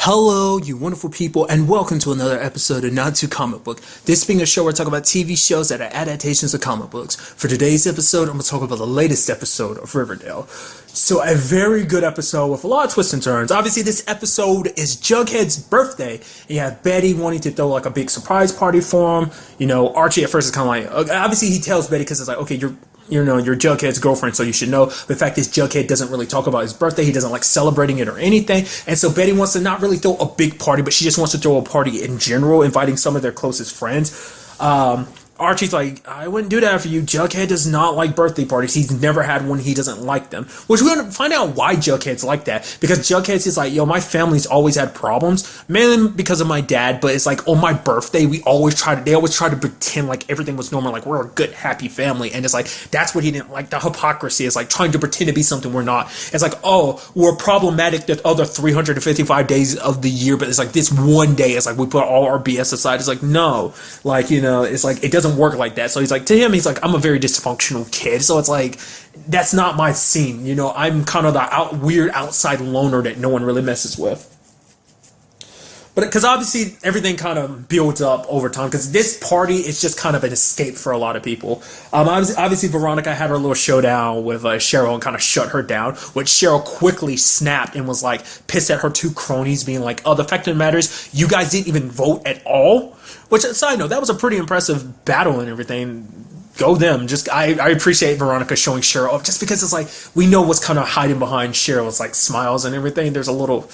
Hello, you wonderful people, and welcome to another episode of Not Too Comic Book. This being a show where I talk about TV shows that are adaptations of comic books. For today's episode, I'm going to talk about the latest episode of Riverdale. So, a very good episode with a lot of twists and turns. Obviously, this episode is Jughead's birthday, and you have Betty wanting to throw like a big surprise party for him. You know, Archie at first is kind of like, obviously he tells Betty because it's like, okay, you're Jughead's girlfriend, so you should know. But the fact is, Jughead doesn't really talk about his birthday. He doesn't like celebrating it or anything. And so Betty wants to not really throw a big party, but she just wants to throw a party in general, inviting some of their closest friends. Archie's like, I wouldn't do that for you. Jughead does not like birthday parties. He's never had one. He doesn't like them. Which we're going to find out why Jughead's like that. Because Jughead's is like, yo, my family's always had problems. Mainly because of my dad. But it's like, on my birthday, they always try to pretend like everything was normal. Like, we're a good, happy family. And it's like, that's what he didn't like. The hypocrisy is like trying to pretend to be something we're not. It's like, oh, we're problematic the other 355 days of the year. But it's like, this one day, it's like, we put all our BS aside. It's like, no. Like, you know, it's like, it doesn't work like that. So he's like, to him, he's like, I'm a very dysfunctional kid. So it's like, that's not my scene. You know, I'm kind of the weird outside loner that no one really messes with. But because obviously everything kind of builds up over time, because this party is just kind of an escape for a lot of people. Obviously Veronica had her little showdown with Cheryl and kind of shut her down, which Cheryl quickly snapped and was like pissed at her two cronies, being like, oh, the fact of the matter is you guys didn't even vote at all. Which, side note, that was a pretty impressive battle and everything. Go them. Just I appreciate Veronica showing Cheryl up, just because it's like we know what's kind of hiding behind Cheryl's like smiles and everything. There's a little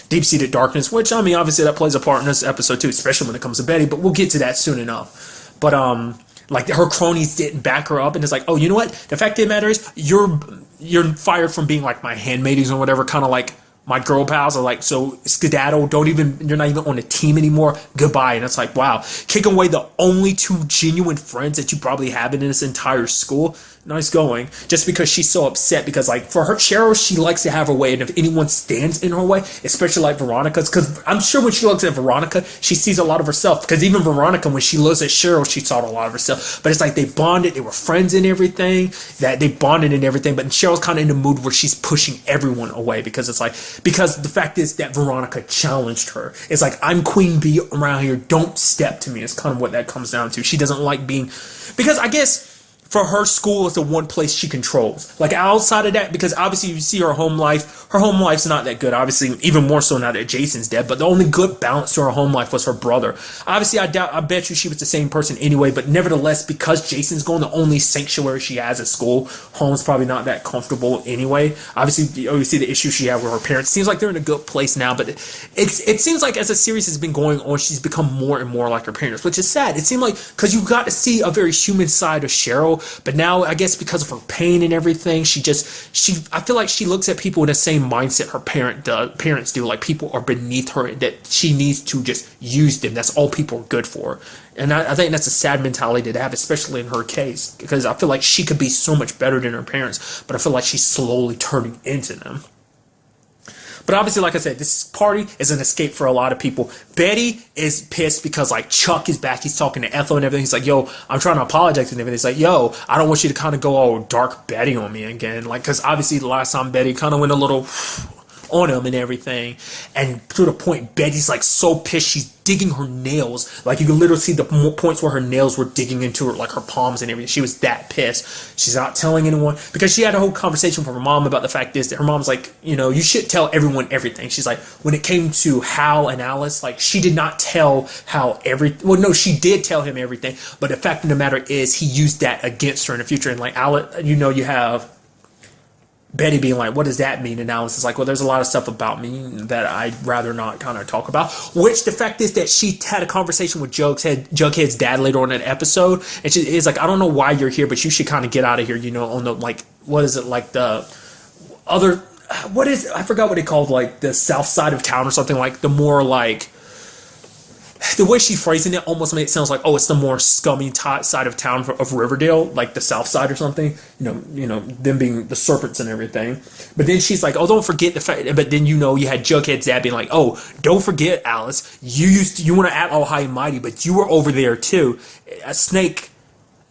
deep-seated darkness, which I mean obviously that plays a part in this episode too, especially when it comes to Betty, but we'll get to that soon enough. But like her cronies didn't back her up, and it's like, oh, you know what? The fact of the matter is you're fired from being like my handmaidens or whatever, kind of like my girl pals are like, so skedaddle, you're not even on the team anymore, goodbye. And it's like, wow, kicking away the only two genuine friends that you probably have in this entire school. Nice going. Just because she's so upset, because like for her, Cheryl, she likes to have her way, and if anyone stands in her way, especially like Veronica's, because I'm sure when she looks at Veronica, she sees a lot of herself, because even Veronica, when she looks at Cheryl, she saw a lot of herself. But it's like they bonded, they were friends and everything, that they bonded and everything, but Cheryl's kind of in the mood where she's pushing everyone away, because it's like, because the fact is that Veronica challenged her. It's like, I'm queen bee around here, don't step to me. It's kind of what that comes down to. She doesn't like being, because I guess for her, school is the one place she controls. Like outside of that, because obviously you see her home life's not that good. Obviously, even more so now that Jason's dead. But the only good balance to her home life was her brother. Obviously, I bet you she was the same person anyway. But nevertheless, because Jason's gone, the only sanctuary she has at school, home's probably not that comfortable anyway. Obviously, you see the issue she had with her parents. Seems like they're in a good place now, but it seems like as the series has been going on, she's become more and more like her parents, which is sad. It seemed like, because you got to see a very human side of Cheryl. But now, I guess because of her pain and everything, I feel like she looks at people in the same mindset her parents do. Like people are beneath her, that she needs to just use them. That's all people are good for. And I think that's a sad mentality to have, especially in her case, because I feel like she could be so much better than her parents, but I feel like she's slowly turning into them. But obviously, like I said, this party is an escape for a lot of people. Betty is pissed because, like, Chuck is back. He's talking to Ethel and everything. He's like, yo, I'm trying to apologize and everything. He's like, yo, I don't want you to kind of go all dark Betty on me again. Like, because obviously the last time Betty kind of went a little on him and everything. And to the point, Betty's, like, so pissed. She's digging her nails. Like, you can literally see the points where her nails were digging into her, like, her palms and everything. She was that pissed. She's not telling anyone, because she had a whole conversation with her mom about the fact is that her mom's like, you know, you should tell everyone everything. She's like, when it came to Hal and Alice, like, she did not tell Hal well, no, she did tell him everything, but the fact of the matter is he used that against her in the future. And like, Alice, you know, you have Betty being like, what does that mean? And Alice is like, well, there's a lot of stuff about me that I'd rather not kind of talk about. Which the fact is that she had a conversation with Jughead's dad later on in the episode. And she is like, I don't know why you're here, but you should kind of get out of here, you know, on the, like, what is it, like the other, what is, I forgot what they called, like the south side of town or something, like the more like, the way she phrasing it almost made it sound like, oh, it's the more scummy side of town of Riverdale, like the south side or something. You know, them being the serpents and everything. But then she's like, oh, don't forget the fact. But then, you know, you had Jughead's dad being like, oh, don't forget, Alice, you want to act all high and mighty, but you were over there too. A snake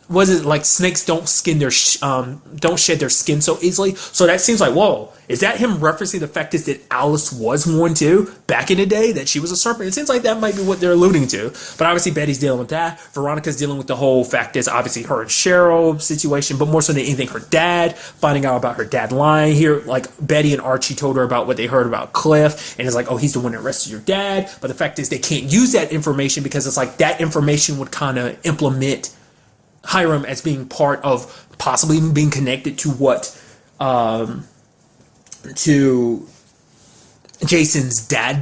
was it like snakes don't shed their skin so easily? So that seems like, whoa, is that him referencing the fact is that Alice was one too back in the day, that she was a serpent? It seems like that might be what they're alluding to. But obviously Betty's dealing with that. Veronica's dealing with the whole fact is obviously her and Cheryl situation, but more so than anything her dad, finding out about her dad lying here. Like Betty and Archie told her about what they heard about Cliff, and it's like, oh, he's the one that arrested your dad. But the fact is they can't use that information because it's like that information would kind of implement Hiram as being part of possibly even being connected to what to Jason's death.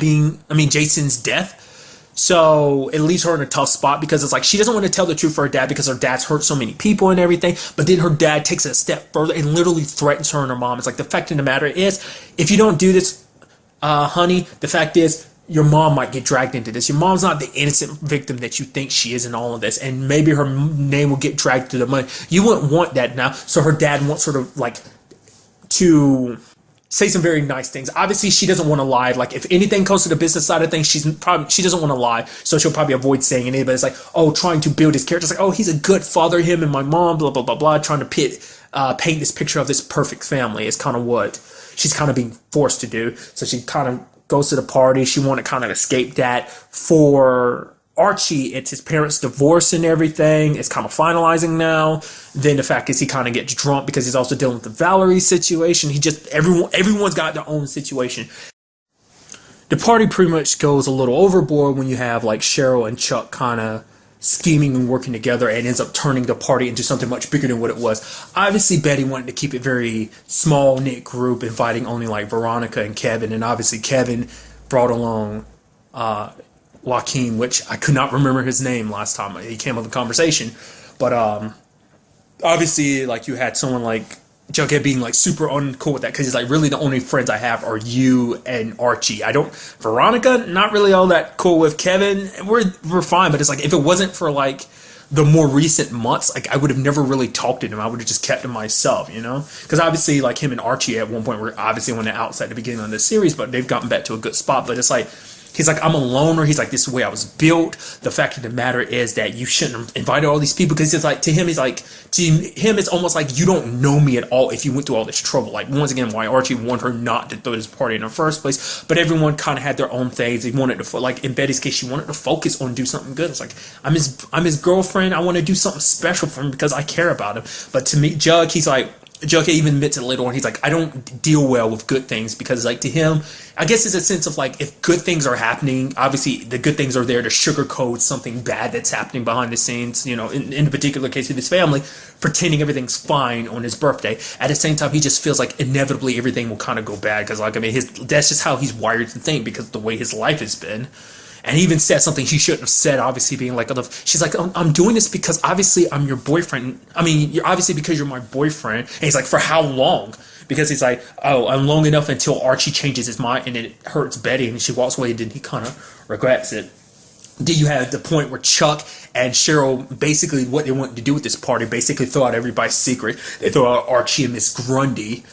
So it leaves her in a tough spot because it's like she doesn't want to tell the truth for her dad because her dad's hurt so many people and everything. But then her dad takes it a step further and literally threatens her and her mom. It's like the fact of the matter is, if you don't do this, honey, the fact is, your mom might get dragged into this. Your mom's not the innocent victim that you think she is in all of this, and maybe her name will get dragged through the mud. You wouldn't want that now. So her dad wants her to to say some very nice things. Obviously, she doesn't want to lie. Like if anything comes to the business side of things, she doesn't want to lie, so she'll probably avoid saying anything. But it's like, oh, trying to build his character. It's like, oh, he's a good father, him and my mom, blah blah blah blah. Trying to paint this picture of this perfect family is kind of what she's kind of being forced to do. So she kind of goes to the party. She wanted to kind of escape that. For Archie, it's his parents' divorce and everything. It's kind of finalizing now. Then the fact is he kind of gets drunk because he's also dealing with the Valerie situation. Everyone's got their own situation. The party pretty much goes a little overboard when you have like Cheryl and Chuck kind of scheming and working together, and ends up turning the party into something much bigger than what it was. Obviously, Betty wanted to keep it very small knit group, inviting only like Veronica and Kevin, and obviously Kevin brought along Joaquin, which I could not remember his name last time he came up in conversation. But obviously, like you had someone like Jughead being like super uncool with that because he's like, really the only friends I have are you and Archie. Veronica, not really all that cool with Kevin. We're fine, but it's like if it wasn't for like the more recent months, like I would have never really talked to him. I would have just kept to myself, you know? Because obviously like him and Archie at one point were obviously on the outside at the beginning of this series, but they've gotten back to a good spot. But it's like, he's like, I'm a loner. He's like, this is the way I was built. The fact of the matter is that you shouldn't have invited all these people, because it's like, to him, it's almost like you don't know me at all if you went through all this trouble. Like, once again, why Archie wanted her not to throw this party in the first place, but everyone kind of had their own things. They wanted to, like, in Betty's case, she wanted to focus on do something good. It's like, I'm his girlfriend. I want to do something special for him because I care about him. But to me, Jughead even admits it later on. He's like, I don't deal well with good things, because like to him, I guess it's a sense of like, if good things are happening, obviously the good things are there to sugarcoat something bad that's happening behind the scenes, you know, in the particular case of his family, pretending everything's fine on his birthday. At the same time, he just feels like inevitably everything will kind of go bad, because like, I mean, that's just how he's wired to think, because of the way his life has been. And he even said something he shouldn't have said, obviously being like, she's like, I'm doing this because obviously I'm your boyfriend. I mean, you're obviously because you're my boyfriend. And he's like, for how long? Because he's like, oh, I'm long enough until Archie changes his mind, and it hurts Betty, and she walks away, and then he kind of regrets it. Then you have the point where Chuck and Cheryl, basically what they wanted to do with this party, basically throw out everybody's secret. They throw out Archie and Miss Grundy.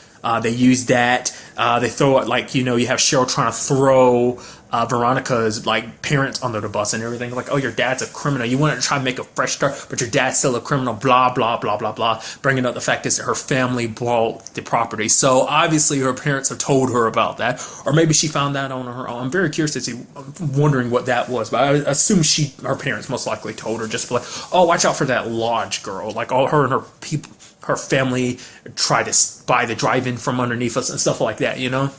They use that. They throw out, like, you know, you have Cheryl trying to throw Veronica's like parents under the bus and everything. Like, oh, your dad's a criminal. You want to try and make a fresh start, but your dad's still a criminal. Blah blah blah blah blah. Bringing up the fact is that her family bought the property, so obviously her parents have told her about that, or maybe she found that on her own. I'm very curious to see. I'm wondering what that was, but I assume her parents most likely told her, just like, oh, watch out for that lodge girl. Like, all her and her people, her family tried to buy the drive-in from underneath us and stuff like that, you know.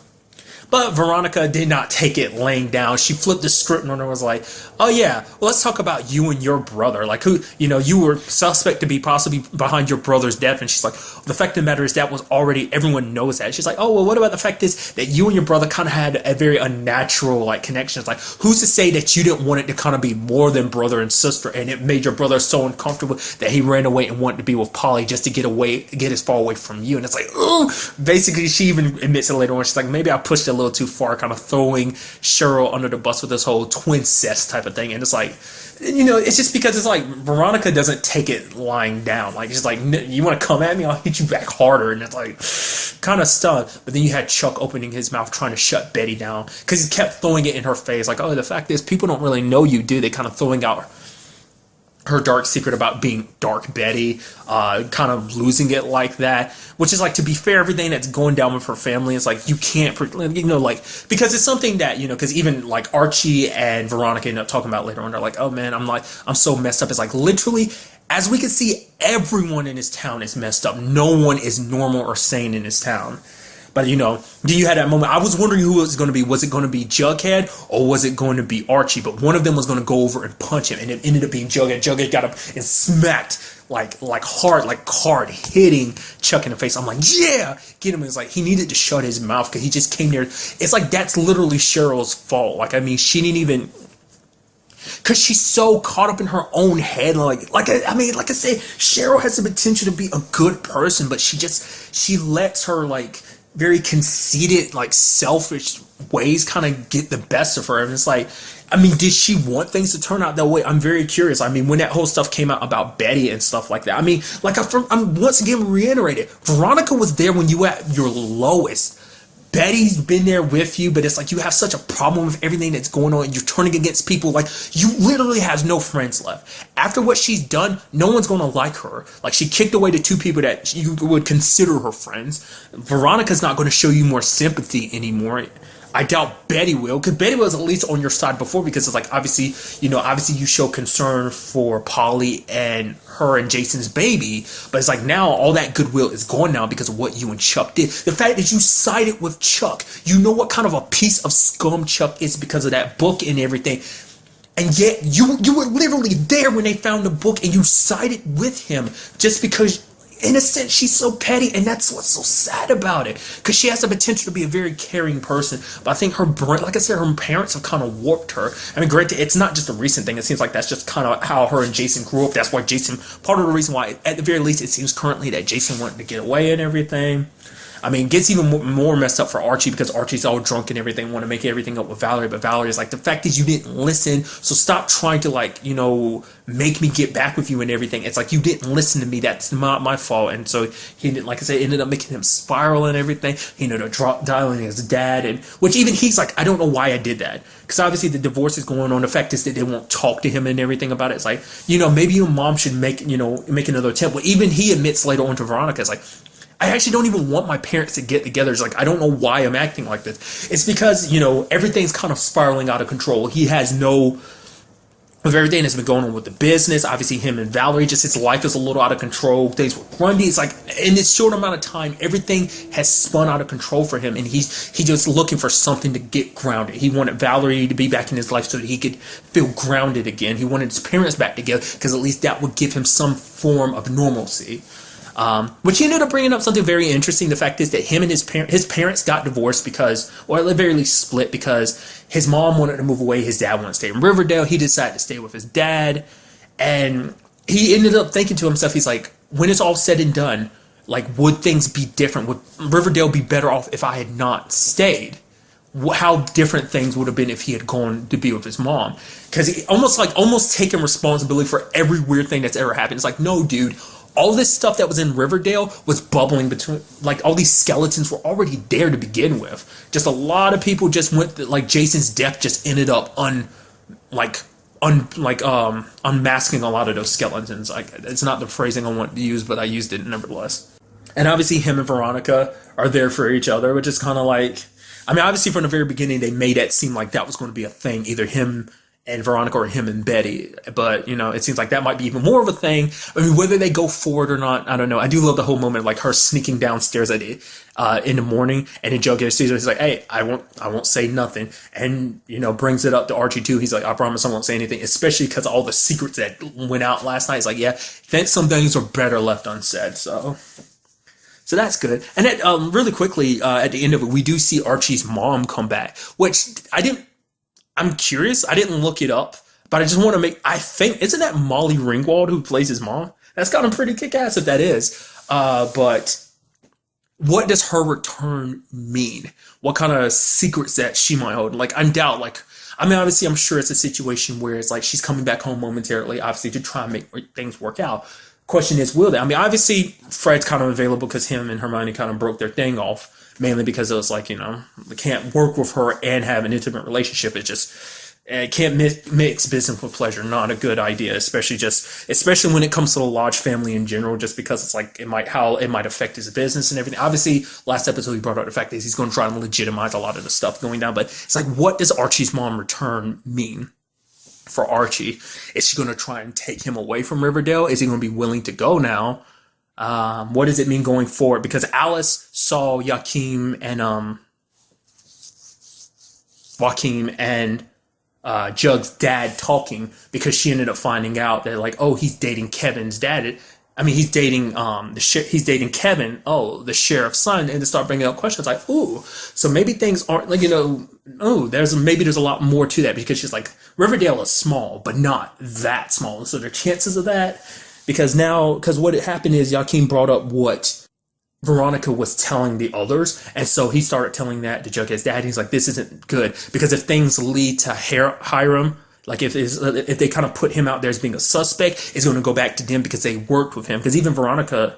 But Veronica did not take it laying down. She flipped the script and was like, oh yeah, well, let's talk about you and your brother. Like, who, you know, you were suspect to be possibly behind your brother's death. And she's like, the fact of the matter is that was already, everyone knows that. She's like, oh, well, what about the fact is that you and your brother kind of had a very unnatural, like, connection. It's like, who's to say that you didn't want it to kind of be more than brother and sister, and it made your brother so uncomfortable that he ran away and wanted to be with Polly just to get as far away from you. And it's like, oh, basically she even admits it later on. She's like, maybe I pushed it a little too far, kind of throwing Cheryl under the bus with this whole twincest type of thing. And it's like, you know, it's just because it's like Veronica doesn't take it lying down. Like, she's like, you want to come at me, I'll hit you back harder. And it's like kind of stunned. But then you had Chuck opening his mouth trying to shut Betty down, because he kept throwing it in her face, like, oh, the fact is people don't really know you, do they? Kind of throwing out her dark secret about being Dark Betty, kind of losing it like that, which is like, to be fair, everything that's going down with her family is like, you can't, like, because it's something that, because even like Archie and Veronica end up talking about later on, they're like, oh man, I'm so messed up. It's like, literally, as we can see, everyone in this town is messed up. No one is normal or sane in this town. But then you had that moment. I was wondering who it was going to be. Was it going to be Jughead or was it going to be Archie? But one of them was going to go over and punch him, and it ended up being Jughead. Jughead got up and smacked like hard, hitting Chuck in the face. I'm like, yeah, get him. It's like he needed to shut his mouth because he just came there. It's like that's literally Cheryl's fault. Like, I mean, she didn't even. Because she's so caught up in her own head. Like I said, Cheryl has the potential to be a good person, but she lets her like very conceited, like selfish ways kind of get the best of her. And it's like, I mean, did she want things to turn out that way? I'm very curious. I mean, when that whole stuff came out about Betty and stuff like that, I mean, like I'm once again reiterated, Veronica was there when you were at your lowest. Betty's been there with you, but it's like you have such a problem with everything that's going on and you're turning against people. Like, you literally have no friends left. After what she's done, no one's going to like her. Like, she kicked away the two people that you would consider her friends. Veronica's not going to show you more sympathy anymore. I doubt Betty will, because Betty was at least on your side before, because it's like, obviously you show concern for Polly and her and Jason's baby, but it's like now all that goodwill is gone now because of what you and Chuck did. The fact that you sided with Chuck, you know what kind of a piece of scum Chuck is because of that book and everything, and yet you were literally there when they found the book and you sided with him just because. In a sense, she's so petty, and that's what's so sad about it. Because she has the potential to be a very caring person, but I think her brain, like I said, her parents have kind of warped her. I mean, granted, it's not just a recent thing. It seems like that's just kind of how her and Jason grew up. That's why Jason, part of the reason why, at the very least, it seems currently that Jason wanted to get away and everything. I mean, it gets even more messed up for Archie because Archie's all drunk and everything, want to make everything up with Valerie, but Valerie's like, the fact is you didn't listen, so stop trying to, like, make me get back with you and everything. It's like, you didn't listen to me, that's not my fault. And so he didn't, like I said, ended up making him spiral and everything. He ended up dialing his dad, and which even he's like, I don't know why I did that, because obviously the divorce is going on. The fact is that they won't talk to him and everything about it. It's like, maybe your mom should make another attempt. But even he admits later on to Veronica, it's like, I actually don't even want my parents to get together. It's like, I don't know why I'm acting like this. It's because, everything's kind of spiraling out of control. He has with everything that's been going on with the business, obviously him and Valerie, just his life is a little out of control. Things with Grundy, it's like, in this short amount of time, everything has spun out of control for him, and he's just looking for something to get grounded. He wanted Valerie to be back in his life so that he could feel grounded again. He wanted his parents back together, because at least that would give him some form of normalcy. Which he ended up bringing up something very interesting. The fact is that him and his parents got divorced because, or at the very least split, because his mom wanted to move away, his dad wanted to stay in Riverdale. He decided to stay with his dad, and he ended up thinking to himself, he's like, when it's all said and done, like, would things be different? Would Riverdale be better off if I had not stayed? How different things would have been if he had gone to be with his mom. Because he almost taking responsibility for every weird thing that's ever happened. It's like, no, dude. All this stuff that was in Riverdale was bubbling between, like, all these skeletons were already there to begin with. Just a lot of people just went, like, Jason's death just ended up unmasking a lot of those skeletons. Like, it's not the phrasing I want to use, but I used it nevertheless. And obviously him and Veronica are there for each other, which is kind of like, I mean, obviously from the very beginning they made it seem like that was going to be a thing, either him and Veronica or him and Betty, but it seems like that might be even more of a thing. I mean, whether they go forward or not, I don't know. I do love the whole moment of, like, her sneaking downstairs in the morning, and then Jughead sees her. He's like, "Hey, I won't say nothing," and brings it up to Archie too. He's like, "I promise I won't say anything," especially because all the secrets that went out last night. It's like, yeah, think some things are better left unsaid. So that's good. And then really quickly at the end of it, we do see Archie's mom come back, which I'm curious. I didn't look it up, but I just want to I think, isn't that Molly Ringwald who plays his mom? That's got him pretty kick-ass if that is. But what does her return mean? What kind of secrets that she might hold? Like, I doubt, obviously I'm sure it's a situation where it's like she's coming back home momentarily, obviously, to try and make things work out. Question is, will they? I mean, obviously Fred's kind of available because him and Hermione kind of broke their thing off. Mainly because it was like, they can't work with her and have an intimate relationship. It's And can't mix business with pleasure. Not a good idea, especially when it comes to the Lodge family in general. Just because it's like how it might affect his business and everything. Obviously, last episode he brought up the fact that he's going to try and legitimize a lot of the stuff going down. But it's like, what does Archie's mom return mean for Archie? Is she going to try and take him away from Riverdale? Is he going to be willing to go now? What does it mean going forward? Because Alice saw Joaquin and Jug's dad talking, because she ended up finding out that, like, oh, he's dating Kevin's dad. I mean, he's dating he's dating Kevin, the sheriff's son, and to start bringing up questions like, ooh, so maybe things aren't like, there's a lot more to that, because she's like, Riverdale is small, but not that small. So the chances of that, because what had happened is Joaquin brought up what Veronica was telling the others, and so he started telling that to Jughead's dad. He's like, this isn't good, because if things lead to Hiram, like if they kind of put him out there as being a suspect, it's going to go back to them because they worked with him. Because even Veronica,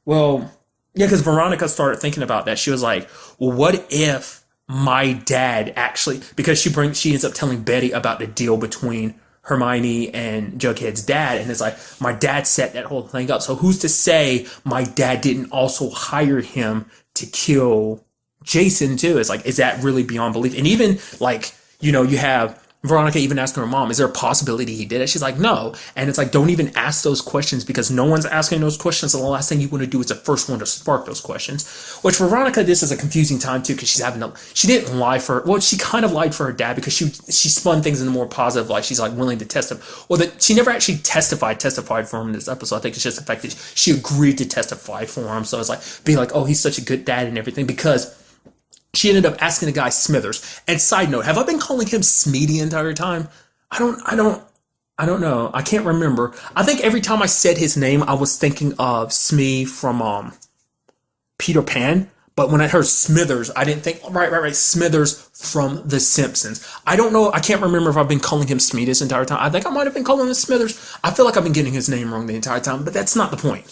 because Veronica started thinking about that. She was like, well, what if my dad actually, because she ends up telling Betty about the deal between Hermione and Jughead's dad, and it's like, my dad set that whole thing up, so who's to say my dad didn't also hire him to kill Jason too? It's like, is that really beyond belief? And even like, you have Veronica even asking her mom, is there a possibility he did it? She's like, no. And it's like, don't even ask those questions, because no one's asking those questions, and the last thing you want to do is the first one to spark those questions. Which Veronica, this is a confusing time too, because she didn't lie she kind of lied for her dad, because she spun things in a more positive light. She's like willing to testify. Well, she never actually testified for him in this episode. I think it's just the fact that she agreed to testify for him. So it's like being like, oh, he's such a good dad and everything, because she ended up asking the guy Smithers. And side note, have I been calling him Smee the entire time? I don't know. I can't remember. I think every time I said his name, I was thinking of Smee from Peter Pan. But when I heard Smithers, I didn't think, right, Smithers from The Simpsons. I don't know. I can't remember if I've been calling him Smee this entire time. I think I might have been calling him Smithers. I feel like I've been getting his name wrong the entire time, but that's not the point.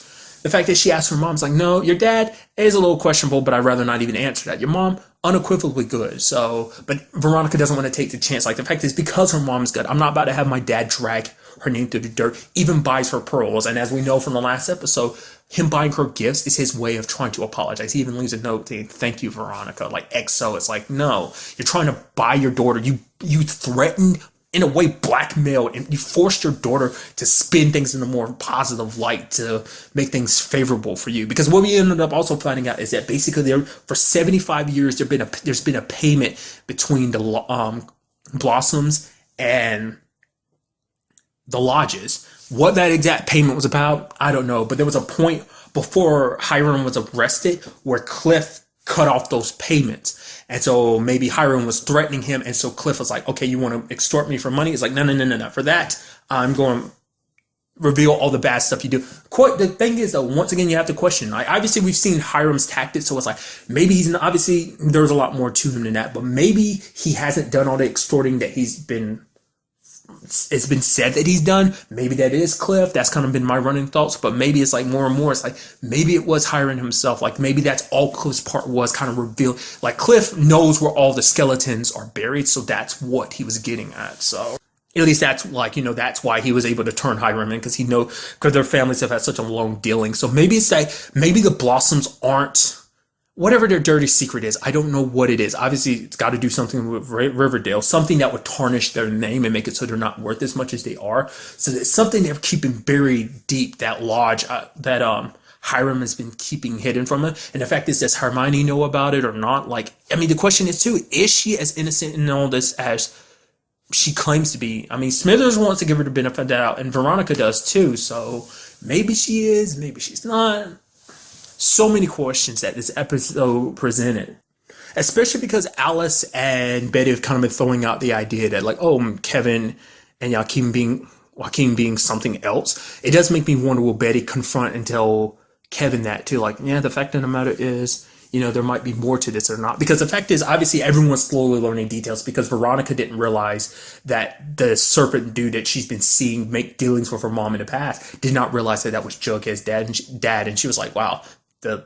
The fact that she asked her mom's like, no, your dad is a little questionable, but I'd rather not even answer that. Your mom, unequivocally good. So, but Veronica doesn't want to take the chance. Like, the fact is, because her mom's good, I'm not about to have my dad drag her name through the dirt, even buys her pearls. And as we know from the last episode, him buying her gifts is his way of trying to apologize. He even leaves a note saying, thank you, Veronica, like XO. It's like, no, you're trying to buy your daughter. You threatened, in a way, blackmailed, and you forced your daughter to spin things in a more positive light to make things favorable for you. Because what we ended up also finding out is that basically for 75 years there's been a payment between the Blossoms and the Lodges. What that exact payment was about, I don't know. But there was a point before Hiram was arrested where Cliff cut off those payments. And so maybe Hiram was threatening him, and so Cliff was like, okay, you want to extort me for money? It's like, no. For that, I'm going to reveal all the bad stuff you do. The thing is, though, once again, you have to question. Like, obviously, we've seen Hiram's tactics, so it's like, maybe obviously, there's a lot more to him than that, but maybe he hasn't done all the extorting that it's been said that he's done. Maybe that is Cliff. That's kind of been my running thoughts. But maybe it's like more and more. It's like maybe it was Hiram himself. Like maybe that's all Cliff's part was, kind of revealed. Like Cliff knows where all the skeletons are buried, so that's what he was getting at. So at least that's like, that's why he was able to turn Hiram in, because because their families have had such a long dealing. So maybe it's like maybe the Blossoms aren't. Whatever their dirty secret is, I don't know what it is. Obviously, it's got to do something with Riverdale, something that would tarnish their name and make it so they're not worth as much as they are. So it's something they're keeping buried deep, that lodge that Hiram has been keeping hidden from him. And the fact is, does Hermione know about it or not? Like, I mean, the question is too, is she as innocent in all this as she claims to be? I mean, Smithers wants to give her the benefit of the doubt, and Veronica does too. So maybe she is, maybe she's not. So many questions that this episode presented, especially because Alice and Betty have kind of been throwing out the idea that, like, oh, Kevin and Joaquin being something else. It does make me wonder, will Betty confront and tell Kevin that too? Like, yeah, the fact of the matter is, there might be more to this or not. Because the fact is, obviously, everyone's slowly learning details, because Veronica didn't realize that the serpent dude that she's been seeing make dealings with her mom in the past did not realize that was Jughead's dad. And she was like, wow, the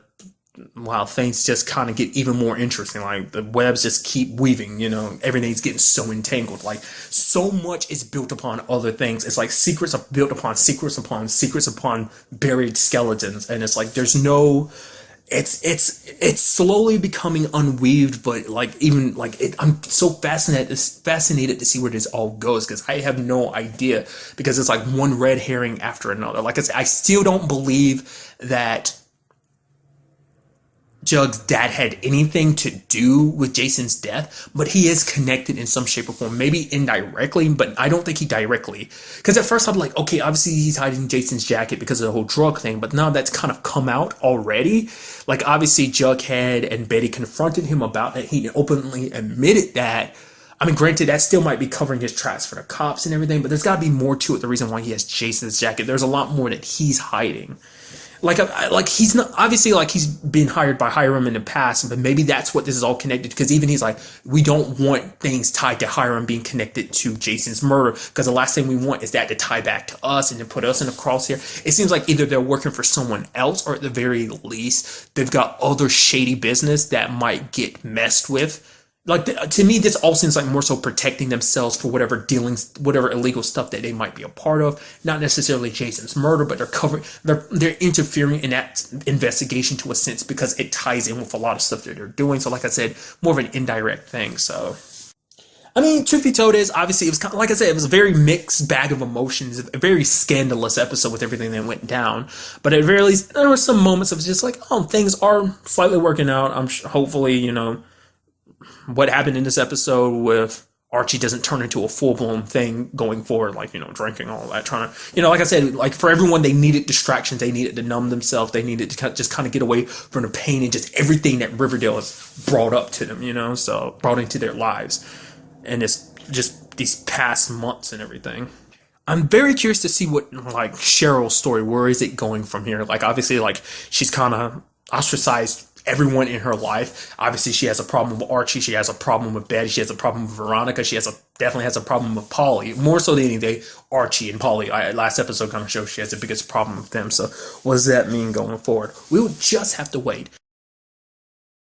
while things just kind of get even more interesting. Like the webs just keep weaving, everything's getting so entangled. Like so much is built upon other things. It's like secrets are built upon secrets upon secrets upon buried skeletons. And it's like there's no it's slowly becoming unweaved, but I'm so fascinated to see where this all goes, because I have no idea, because it's like one red herring after another. Like I said, I still don't believe that Jug's dad had anything to do with Jason's death, but he is connected in some shape or form, maybe indirectly, but I don't think he directly. Because at first I'm like, okay, obviously he's hiding Jason's jacket because of the whole drug thing, but now that's kind of come out already. Like obviously Jughead and Betty confronted him about that. He openly admitted that. I mean, granted, that still might be covering his tracks for the cops and everything, but there's got to be more to it. The reason why he has Jason's jacket, there's a lot more that he's hiding. Like he's not obviously, like he's been hired by Hiram in the past, but maybe that's what this is all connected to. Because even he's like, we don't want things tied to Hiram being connected to Jason's murder, because the last thing we want is that to tie back to us and to put us in the crosshair. It seems like either they're working for someone else, or at the very least they've got other shady business that might get messed with. Like to me, this all seems like more so protecting themselves for whatever dealings, whatever illegal stuff that they might be a part of. Not necessarily Jason's murder, but they're interfering in that investigation to a sense, because it ties in with a lot of stuff that they're doing. So, like I said, more of an indirect thing. So, I mean, truth be told, is obviously it was kind of, like I said, it was a very mixed bag of emotions, a very scandalous episode with everything that went down. But at the very least, there were some moments of just like, oh, things are slightly working out. Hopefully, what happened in this episode with Archie doesn't turn into a full-blown thing going forward, like, drinking, all that, trying to, like I said, like for everyone, they needed distractions, they needed to numb themselves, they needed to just kind of get away from the pain and just everything that Riverdale has brought up to them, so brought into their lives. And it's just these past months and everything. I'm very curious to see what, like, Cheryl's story, where is it going from here? Like, obviously, like, she's kind of ostracized everyone in her life. Obviously, she has a problem with Archie. She has a problem with Betty. She has a problem with Veronica. She definitely has a problem with Polly. More so than anything, Archie and Polly. Last episode kind of shows she has the biggest problem with them. So what does that mean going forward? We will just have to wait.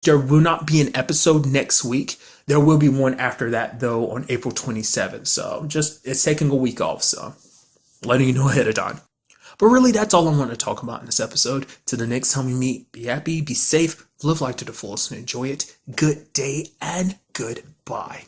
There will not be an episode next week. There will be one after that, though, on April 27th. So it's taking a week off. So letting you know ahead of time. But really, that's all I want to talk about in this episode. Till the next time we meet, be happy, be safe, live life to the fullest, and enjoy it. Good day and goodbye.